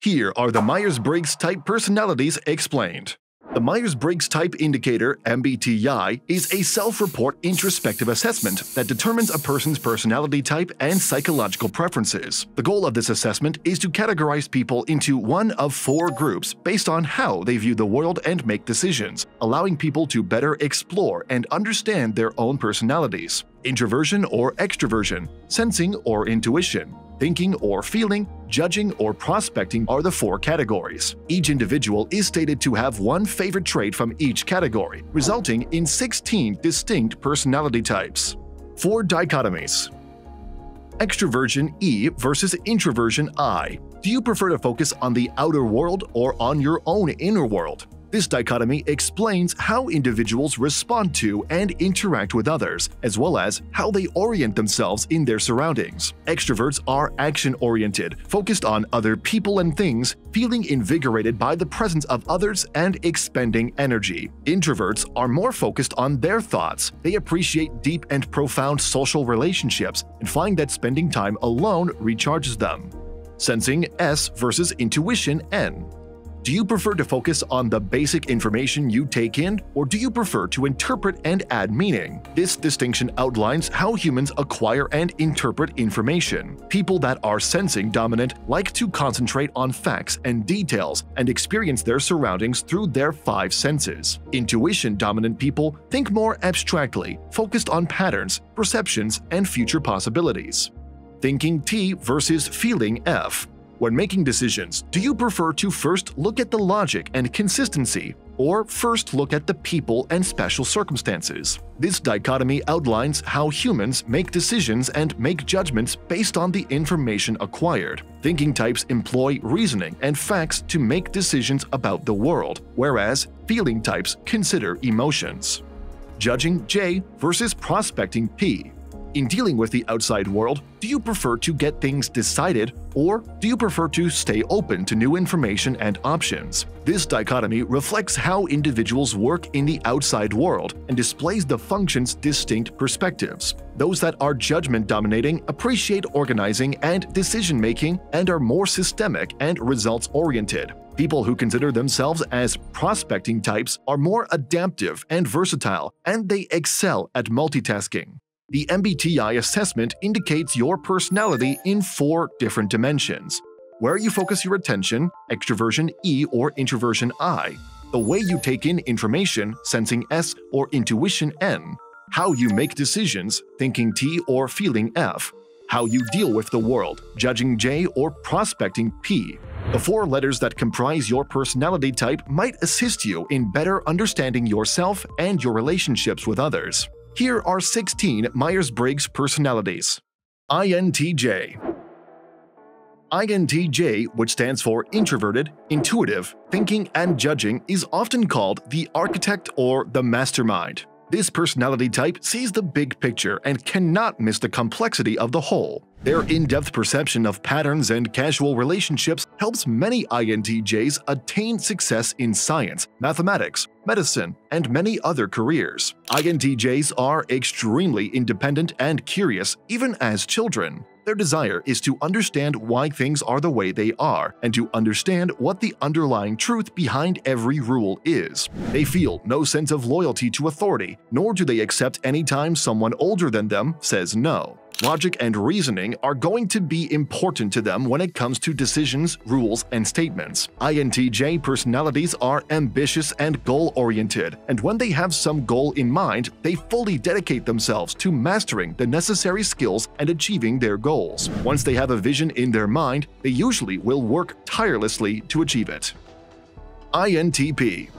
Here are the Myers-Briggs type personalities explained. The Myers-Briggs type indicator, MBTI, is a self-report introspective assessment that determines a person's personality type and psychological preferences. The goal of this assessment is to categorize people into one of 4 groups based on how they view the world and make decisions, allowing people to better explore and understand their own personalities. Introversion or extroversion, sensing or intuition, thinking or feeling, judging or prospecting are the 4 categories. Each individual is stated to have one favorite trait from each category, resulting in 16 distinct personality types. 4 dichotomies. Extroversion E versus introversion I. Do you prefer to focus on the outer world or on your own inner world? This dichotomy explains how individuals respond to and interact with others, as well as how they orient themselves in their surroundings. Extroverts are action-oriented, focused on other people and things, feeling invigorated by the presence of others and expending energy. Introverts are more focused on their thoughts. They appreciate deep and profound social relationships and find that spending time alone recharges them. Sensing S versus intuition N. Do you prefer to focus on the basic information you take in, or do you prefer to interpret and add meaning? This distinction outlines how humans acquire and interpret information. People that are sensing dominant like to concentrate on facts and details and experience their surroundings through their 5 senses. Intuition dominant people think more abstractly, focused on patterns, perceptions, and future possibilities. Thinking T versus feeling F. When making decisions, do you prefer to first look at the logic and consistency, or first look at the people and special circumstances? This dichotomy outlines how humans make decisions and make judgments based on the information acquired. Thinking types employ reasoning and facts to make decisions about the world, whereas feeling types consider emotions. Judging J versus prospecting P. In dealing with the outside world, do you prefer to get things decided, or do you prefer to stay open to new information and options? This dichotomy reflects how individuals work in the outside world and displays the function's distinct perspectives. Those that are judgment-dominating appreciate organizing and decision-making and are more systemic and results-oriented. People who consider themselves as prospecting types are more adaptive and versatile, and they excel at multitasking. The MBTI assessment indicates your personality in 4 different dimensions: where you focus your attention, extroversion E or introversion I; the way you take in information, sensing S or intuition N; how you make decisions, thinking T or feeling F; how you deal with the world, judging J or prospecting P. The 4 letters that comprise your personality type might assist you in better understanding yourself and your relationships with others. Here are 16 Myers-Briggs personalities. INTJ. INTJ, which stands for introverted, intuitive, thinking, and judging, is often called the architect or the mastermind. This personality type sees the big picture and cannot miss the complexity of the whole. Their in-depth perception of patterns and casual relationships helps many INTJs attain success in science, mathematics, medicine, and many other careers. INTJs are extremely independent and curious, even as children. Their desire is to understand why things are the way they are and to understand what the underlying truth behind every rule is. They feel no sense of loyalty to authority, nor do they accept any time someone older than them says no. Logic and reasoning are going to be important to them when it comes to decisions, rules, and statements. INTJ personalities are ambitious and goal-oriented, and when they have some goal in mind, they fully dedicate themselves to mastering the necessary skills and achieving their goals. Once they have a vision in their mind, they usually will work tirelessly to achieve it. INTP.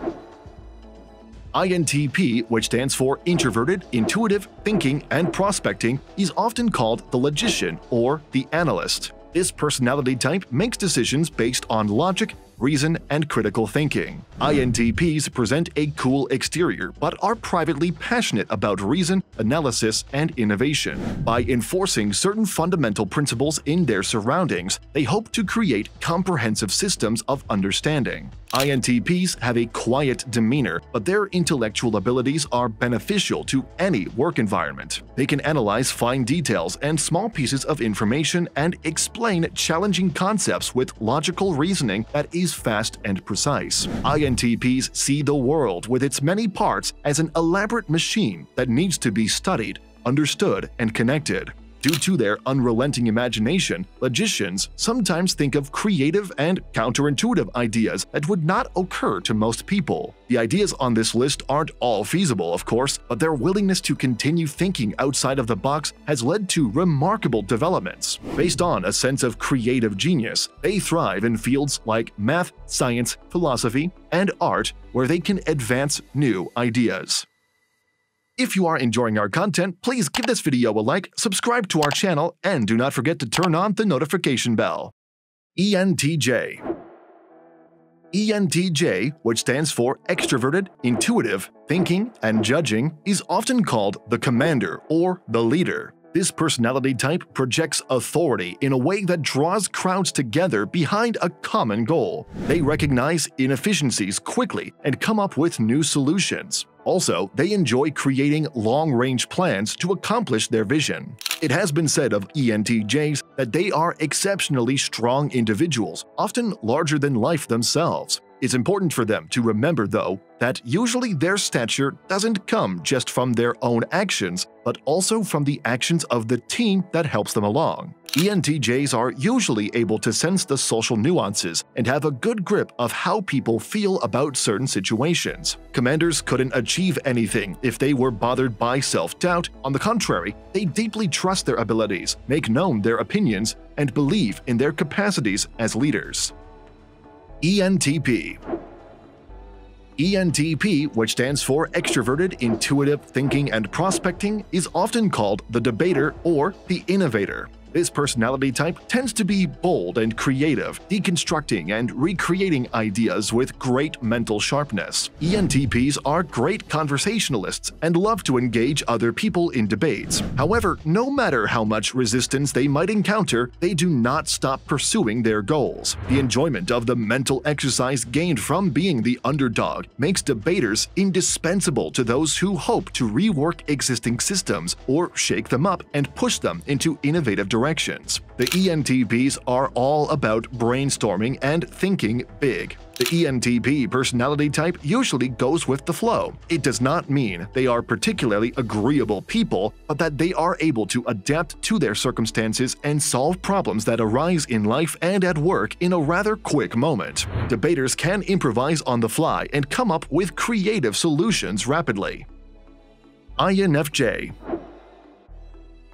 INTP, which stands for introverted, intuitive, thinking, and prospecting, is often called the logician or the analyst. This personality type makes decisions based on logic, reason, and critical thinking. INTPs present a cool exterior but are privately passionate about reason, analysis, and innovation. By enforcing certain fundamental principles in their surroundings, they hope to create comprehensive systems of understanding. INTPs have a quiet demeanor, but their intellectual abilities are beneficial to any work environment. They can analyze fine details and small pieces of information and explore explain challenging concepts with logical reasoning that is fast and precise. INTPs see the world with its many parts as an elaborate machine that needs to be studied, understood, and connected. Due to their unrelenting imagination, logicians sometimes think of creative and counterintuitive ideas that would not occur to most people. The ideas on this list aren't all feasible, of course, but their willingness to continue thinking outside of the box has led to remarkable developments. Based on a sense of creative genius, they thrive in fields like math, science, philosophy, and art, where they can advance new ideas. If you are enjoying our content, please give this video a like, subscribe to our channel, and do not forget to turn on the notification bell. ENTJ. ENTJ, which stands for Extroverted, Intuitive, Thinking, and Judging, is often called the commander or the leader. This personality type projects authority in a way that draws crowds together behind a common goal. They recognize inefficiencies quickly and come up with new solutions. Also, they enjoy creating long-range plans to accomplish their vision. It has been said of ENTJs that they are exceptionally strong individuals, often larger than life themselves. It's important for them to remember, though, that usually their stature doesn't come just from their own actions, but also from the actions of the team that helps them along. ENTJs are usually able to sense the social nuances and have a good grip of how people feel about certain situations. Commanders couldn't achieve anything if they were bothered by self-doubt. On the contrary, they deeply trust their abilities, make known their opinions, and believe in their capacities as leaders. ENTP. ENTP, which stands for Extroverted, Intuitive, Thinking, and Prospecting, is often called the debater or the innovator. This personality type tends to be bold and creative, deconstructing and recreating ideas with great mental sharpness. ENTPs are great conversationalists and love to engage other people in debates. However, no matter how much resistance they might encounter, they do not stop pursuing their goals. The enjoyment of the mental exercise gained from being the underdog makes debaters indispensable to those who hope to rework existing systems or shake them up and push them into innovative directions. The ENTPs are all about brainstorming and thinking big. The ENTP personality type usually goes with the flow. It does not mean they are particularly agreeable people, but that they are able to adapt to their circumstances and solve problems that arise in life and at work in a rather quick moment. Debaters can improvise on the fly and come up with creative solutions rapidly. INFJ.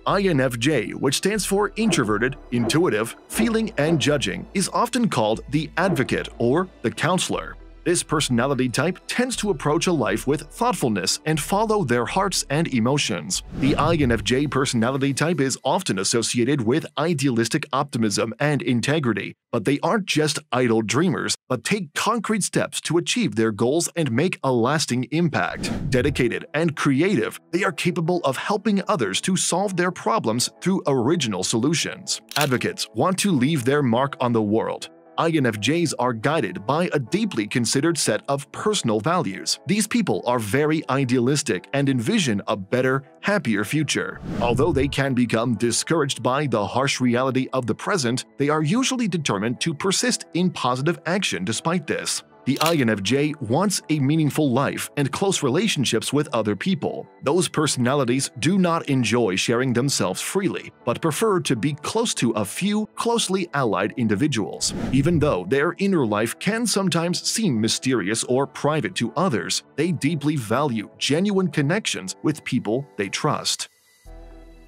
INFJ, which stands for Introverted, Intuitive, Feeling, and Judging, is often called the advocate or the counselor. This personality type tends to approach a life with thoughtfulness and follow their hearts and emotions. The INFJ personality type is often associated with idealistic optimism and integrity, but they aren't just idle dreamers, but take concrete steps to achieve their goals and make a lasting impact. Dedicated and creative, they are capable of helping others to solve their problems through original solutions. Advocates want to leave their mark on the world. INFJs are guided by a deeply considered set of personal values. These people are very idealistic and envision a better, happier future. Although they can become discouraged by the harsh reality of the present, they are usually determined to persist in positive action despite this. The INFJ wants a meaningful life and close relationships with other people. Those personalities do not enjoy sharing themselves freely, but prefer to be close to a few closely allied individuals. Even though their inner life can sometimes seem mysterious or private to others, they deeply value genuine connections with people they trust.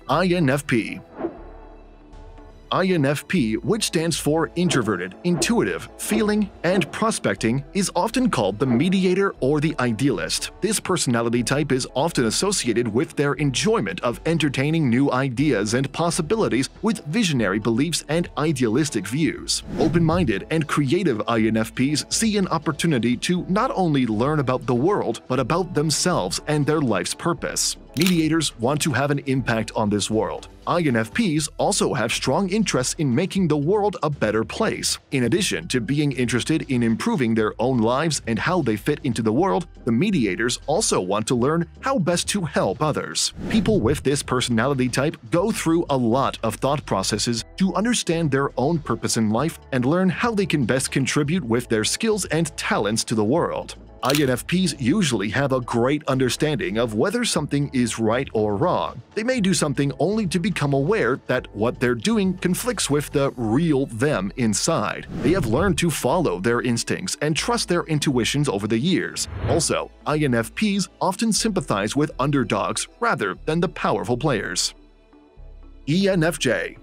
INFP. INFP, which stands for Introverted, Intuitive, Feeling, and Prospecting, is often called the mediator or the idealist. This personality type is often associated with their enjoyment of entertaining new ideas and possibilities with visionary beliefs and idealistic views. Open-minded and creative INFPs see an opportunity to not only learn about the world, but about themselves and their life's purpose. Mediators want to have an impact on this world. INFPs also have strong interests in making the world a better place. In addition to being interested in improving their own lives and how they fit into the world, the mediators also want to learn how best to help others. People with this personality type go through a lot of thought processes to understand their own purpose in life and learn how they can best contribute with their skills and talents to the world. INFPs usually have a great understanding of whether something is right or wrong. They may do something only to become aware that what they're doing conflicts with the real them inside. They have learned to follow their instincts and trust their intuitions over the years. Also, INFPs often sympathize with underdogs rather than the powerful players. ENFJ.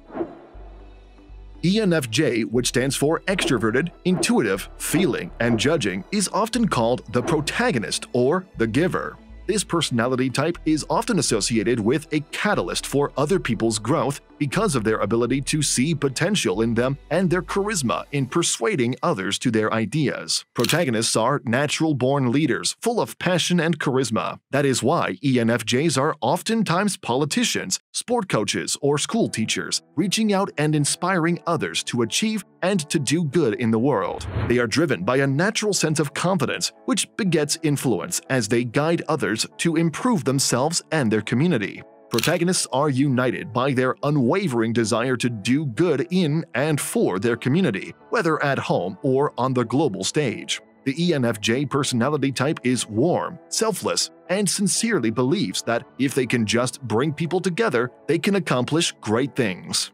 ENFJ, which stands for extroverted, intuitive, feeling, and judging, is often called the protagonist or the giver. This personality type is often associated with a catalyst for other people's growth because of their ability to see potential in them and their charisma in persuading others to their ideas. Protagonists are natural-born leaders, full of passion and charisma. That is why ENFJs are oftentimes politicians, sport coaches, or school teachers, reaching out and inspiring others to achieve and to do good in the world. They are driven by a natural sense of confidence, which begets influence as they guide others to improve themselves and their community. Protagonists are united by their unwavering desire to do good in and for their community, whether at home or on the global stage. The ENFJ personality type is warm, selfless, and sincerely believes that if they can just bring people together, they can accomplish great things.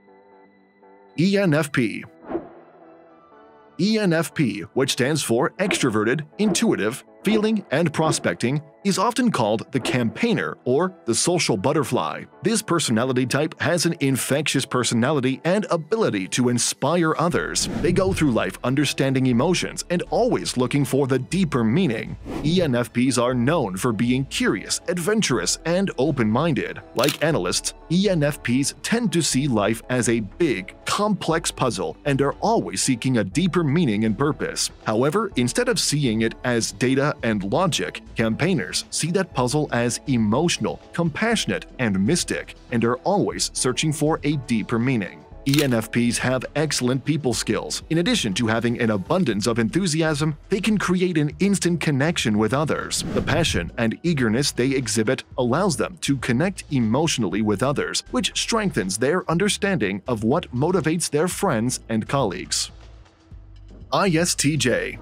ENFP. ENFP, which stands for extroverted, intuitive, feeling, and prospecting, is often called the campaigner or the social butterfly. This personality type has an infectious personality and ability to inspire others. They go through life understanding emotions and always looking for the deeper meaning. ENFPs are known for being curious, adventurous, and open-minded. Like analysts, ENFPs tend to see life as a big, complex puzzle and are always seeking a deeper meaning and purpose. However, instead of seeing it as data and logic, campaigners see that puzzle as emotional, compassionate, and mystic, and are always searching for a deeper meaning. ENFPs have excellent people skills. In addition to having an abundance of enthusiasm, they can create an instant connection with others. The passion and eagerness they exhibit allows them to connect emotionally with others, which strengthens their understanding of what motivates their friends and colleagues. ISTJ.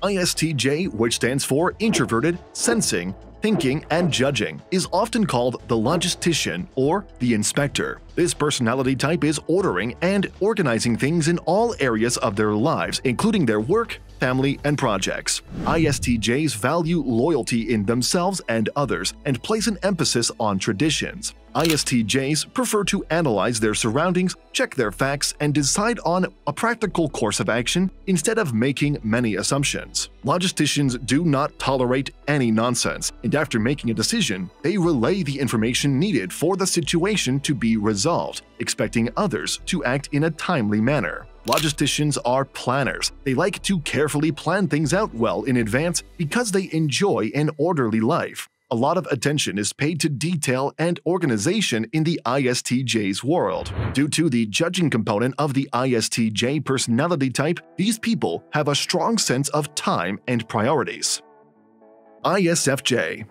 ISTJ, which stands for introverted, sensing, thinking, and judging, is often called the logistician or the inspector. This personality type is ordering and organizing things in all areas of their lives, including their work, family, and projects. ISTJs value loyalty in themselves and others and place an emphasis on traditions. ISTJs prefer to analyze their surroundings, check their facts, and decide on a practical course of action instead of making many assumptions. Logisticians do not tolerate any nonsense, and after making a decision, they relay the information needed for the situation to be resolved, expecting others to act in a timely manner. Logisticians are planners. They like to carefully plan things out well in advance because they enjoy an orderly life. A lot of attention is paid to detail and organization in the ISTJ's world. Due to the judging component of the ISTJ personality type, these people have a strong sense of time and priorities. ISFJ.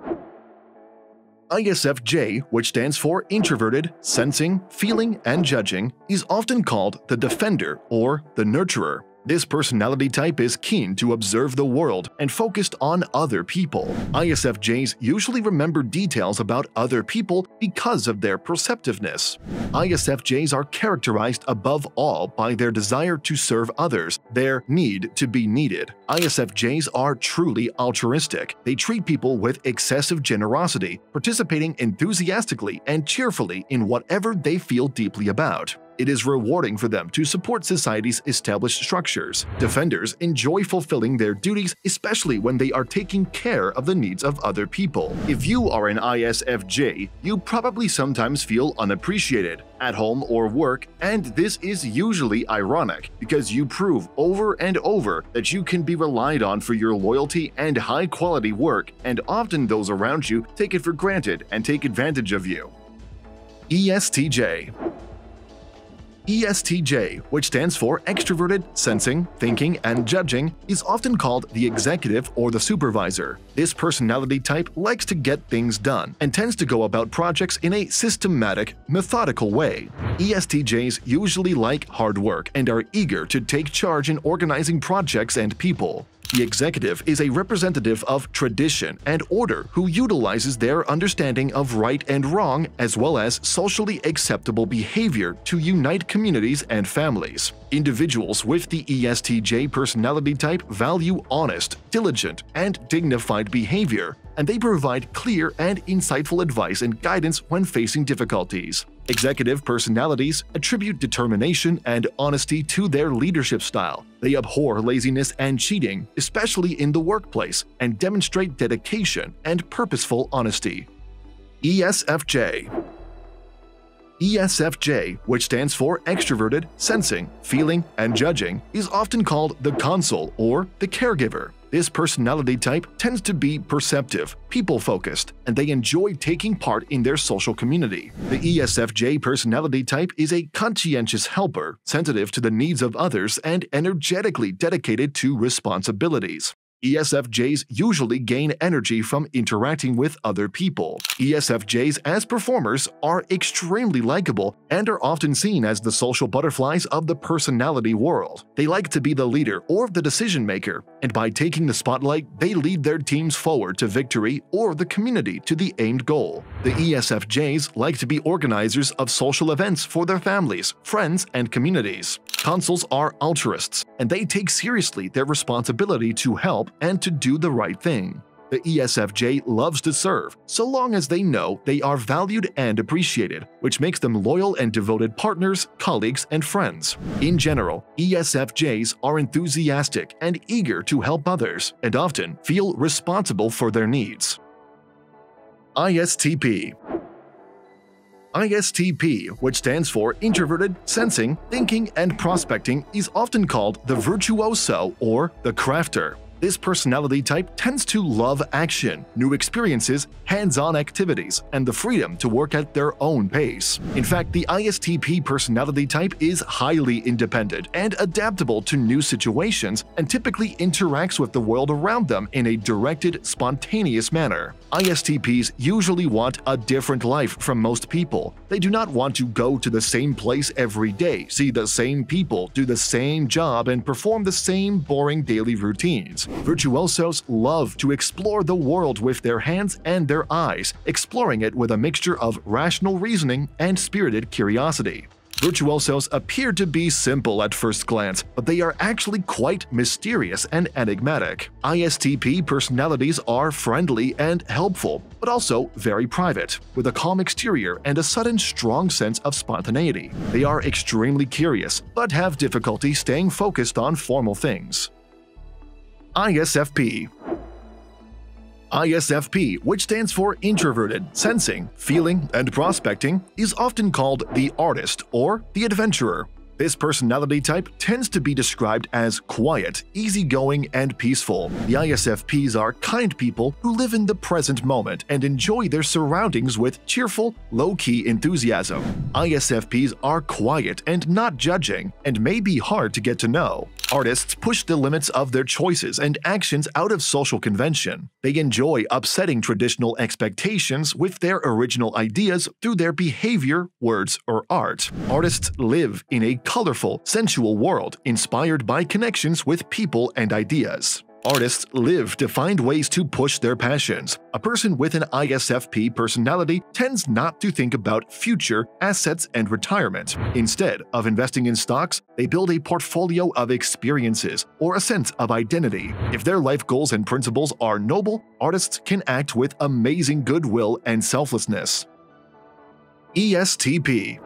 ISFJ, which stands for introverted, sensing, feeling, and judging, is often called the defender or the nurturer. This personality type is keen to observe the world and focused on other people. ISFJs usually remember details about other people because of their perceptiveness. ISFJs are characterized above all by their desire to serve others, their need to be needed. ISFJs are truly altruistic. They treat people with excessive generosity, participating enthusiastically and cheerfully in whatever they feel deeply about. It is rewarding for them to support society's established structures. Defenders enjoy fulfilling their duties, especially when they are taking care of the needs of other people. If you are an ISFJ, you probably sometimes feel unappreciated at home or work, and this is usually ironic because you prove over and over that you can be relied on for your loyalty and high-quality work, and often those around you take it for granted and take advantage of you. ESTJ. ESTJ, which stands for Extroverted, Sensing, Thinking, and Judging, is often called the executive or the supervisor. This personality type likes to get things done and tends to go about projects in a systematic, methodical way. ESTJs usually like hard work and are eager to take charge in organizing projects and people. The executive is a representative of tradition and order who utilizes their understanding of right and wrong as well as socially acceptable behavior to unite communities and families. Individuals with the ESTJ personality type value honest, diligent, and dignified behavior, and they provide clear and insightful advice and guidance when facing difficulties. Executive personalities attribute determination and honesty to their leadership style. They abhor laziness and cheating, especially in the workplace, and demonstrate dedication and purposeful honesty. ESFJ. ESFJ, which stands for Extroverted, Sensing, Feeling, and Judging, is often called the consul or the caregiver. This personality type tends to be perceptive, people-focused, and they enjoy taking part in their social community. The ESFJ personality type is a conscientious helper, sensitive to the needs of others, and energetically dedicated to responsibilities. ESFJs usually gain energy from interacting with other people. ESFJs as performers are extremely likable and are often seen as the social butterflies of the personality world. They like to be the leader or the decision maker, and by taking the spotlight, they lead their teams forward to victory or the community to the aimed goal. The ESFJs like to be organizers of social events for their families, friends, and communities. Consuls are altruists, and they take seriously their responsibility to help and to do the right thing. The ESFJ loves to serve, so long as they know they are valued and appreciated, which makes them loyal and devoted partners, colleagues, and friends. In general, ESFJs are enthusiastic and eager to help others, and often feel responsible for their needs. ISTP. ISTP, which stands for Introverted, Sensing, Thinking, and Prospecting, is often called the virtuoso or the crafter. This personality type tends to love action, new experiences, hands-on activities, and the freedom to work at their own pace. In fact, the ISTP personality type is highly independent and adaptable to new situations and typically interacts with the world around them in a directed, spontaneous manner. ISTPs usually want a different life from most people. They do not want to go to the same place every day, see the same people, do the same job, and perform the same boring daily routines. Virtuosos love to explore the world with their hands and their eyes, exploring it with a mixture of rational reasoning and spirited curiosity. Virtuosos appear to be simple at first glance, but they are actually quite mysterious and enigmatic. ISTP personalities are friendly and helpful, but also very private, with a calm exterior and a sudden strong sense of spontaneity. They are extremely curious, but have difficulty staying focused on formal things. ISFP. ISFP, which stands for Introverted, Sensing, Feeling, and Prospecting, is often called the artist or the adventurer. This personality type tends to be described as quiet, easygoing, and peaceful. The ISFPs are kind people who live in the present moment and enjoy their surroundings with cheerful, low-key enthusiasm. ISFPs are quiet and not judging, and may be hard to get to know. Artists push the limits of their choices and actions out of social convention. They enjoy upsetting traditional expectations with their original ideas through their behavior, words, or art. Artists live in a colorful, sensual world inspired by connections with people and ideas. Artists live to find ways to push their passions. A person with an ISFP personality tends not to think about future, assets, and retirement. Instead of investing in stocks, they build a portfolio of experiences or a sense of identity. If their life goals and principles are noble, artists can act with amazing goodwill and selflessness. ESTP.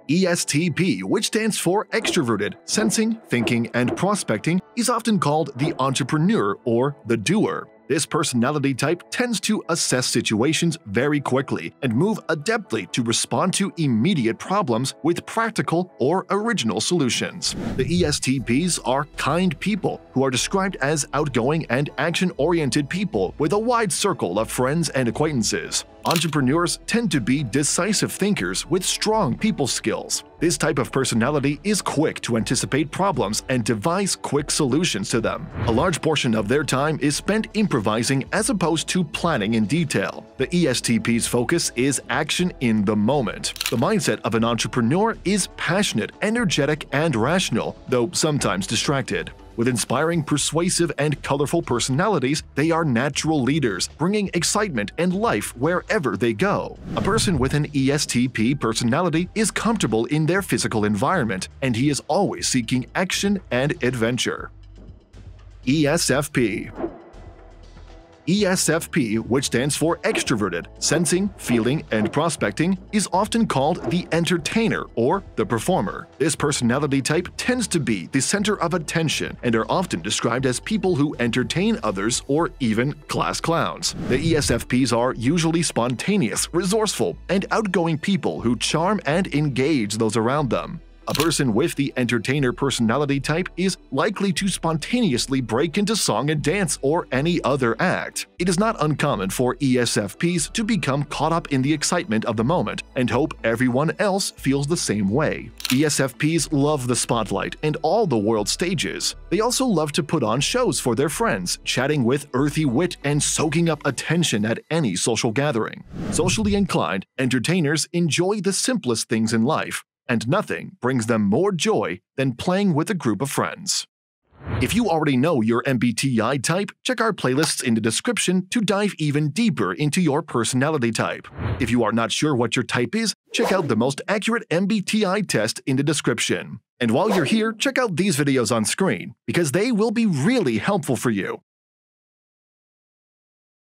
ESTP, which stands for extroverted, sensing, thinking, and prospecting, is often called the entrepreneur or the doer. This personality type tends to assess situations very quickly and move adeptly to respond to immediate problems with practical or original solutions. The ESTPs are kind people who are described as outgoing and action-oriented people with a wide circle of friends and acquaintances. Entrepreneurs tend to be decisive thinkers with strong people skills. This type of personality is quick to anticipate problems and devise quick solutions to them. A large portion of their time is spent improvising as opposed to planning in detail. The ESTP's focus is action in the moment. The mindset of an entrepreneur is passionate, energetic, and rational, though sometimes distracted. With inspiring, persuasive, and colorful personalities, they are natural leaders, bringing excitement and life wherever they go. A person with an ESTP personality is comfortable in their physical environment, and he is always seeking action and adventure. ESFP. ESFP, which stands for extroverted, sensing, feeling, and prospecting, is often called the entertainer or the performer. This personality type tends to be the center of attention and are often described as people who entertain others or even class clowns. The ESFPs are usually spontaneous, resourceful, and outgoing people who charm and engage those around them. A person with the entertainer personality type is likely to spontaneously break into song and dance or any other act. It is not uncommon for ESFPs to become caught up in the excitement of the moment and hope everyone else feels the same way. ESFPs love the spotlight and all the world stages. They also love to put on shows for their friends, chatting with earthy wit and soaking up attention at any social gathering. Socially inclined, entertainers enjoy the simplest things in life, and nothing brings them more joy than playing with a group of friends. If you already know your MBTI type, check our playlists in the description to dive even deeper into your personality type. If you are not sure what your type is, check out the most accurate MBTI test in the description. And while you're here, check out these videos on screen, because they will be really helpful for you.